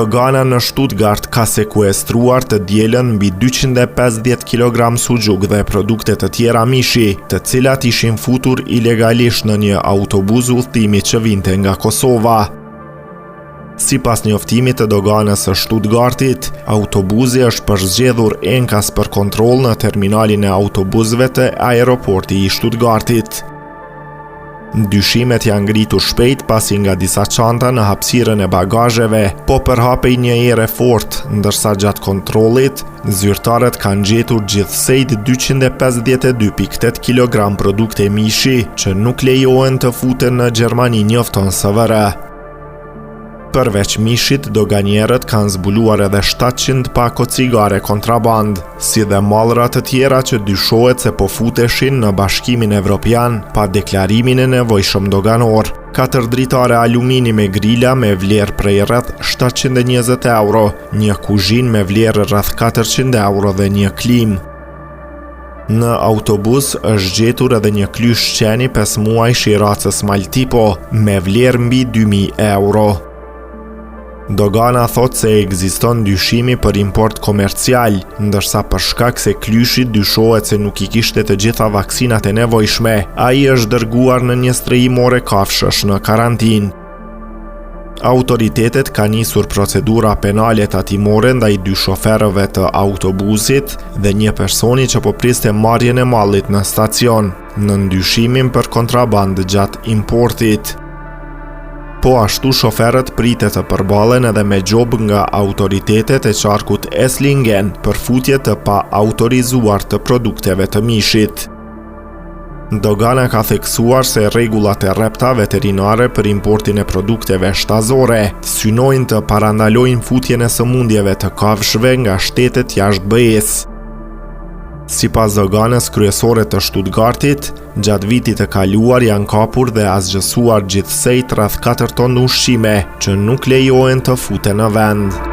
Dogana në Stuttgart ka sekuestruar të dielën mbi 250 kg suxhuk dhe produkte të tjera mishi, të cilat ishin futur ilegalisht në një autobus udhëtimi që vinte nga Kosova. Sipas njoftimit të doganës së Stuttgartit, autobusi është përzgjedhur enkas për kontroll në terminalin e autobusëve të aeroporti i Stuttgartit. Dyshimet janë ngritur shpejt pasi nga disa çanta në hapësirën e bagazheve po përhapej një erë fort, ndërsa gjatë kontrollit, zyrtarët kanë gjetur gjithsej 252.8 kg produkte mishi që nuk lejohen të futen në Gjermani, njofton SVR. Përveç mishit, doganierët kanë zbuluar edhe 700 pako cigare kontraband, si dhe mallra të tjera që dyshohet se po futeshin në Bashkimin Evropian pa deklarimin e nevojshëm doganor. 4 dritare alumini me grila me vlerë prej rreth 720 euro, një kuzhinë me vlerë rreth 400 euro dhe një klim. Në autobus është gjetur edhe një klysh qeni 5 muajsh i racës Maltipo me vlerë mbi 2000 euro. Dogana thot se ekziston dyshimi për import komercial, ndërsa për shkak se klyshi dyshohet se nuk I kishte të gjitha vaksinat e nevojshme, ai është dërguar në një strehimore kafshësh në karantinë. Autoritetet kanë nisur procedura penale tatimore ndaj 2 shoferëve të autobusit dhe një personi që po priste marrjen e mallit në stacion, në ndyshimin për kontrabandë gjatë importit. Po ashtu shoferët pritet të përballen edhe me gjobë nga autoritetet e qarkut Esslingen për futje të pa autorizuar të produkteve të mishit. Dogana ka theksuar se rregullat e rrepta veterinare për importin e produkteve shtazore synojnë të parandalojnë futjen e sëmundjeve të kafshëve nga shtetet jashtë BE-s. Sipas doganës kryesore të Stuttgartit, gjatë vitit të kaluar janë kapur dhe asgjësuar gjithsej rreth 4 tonë ushqime që nuk lejohen të futen në vend.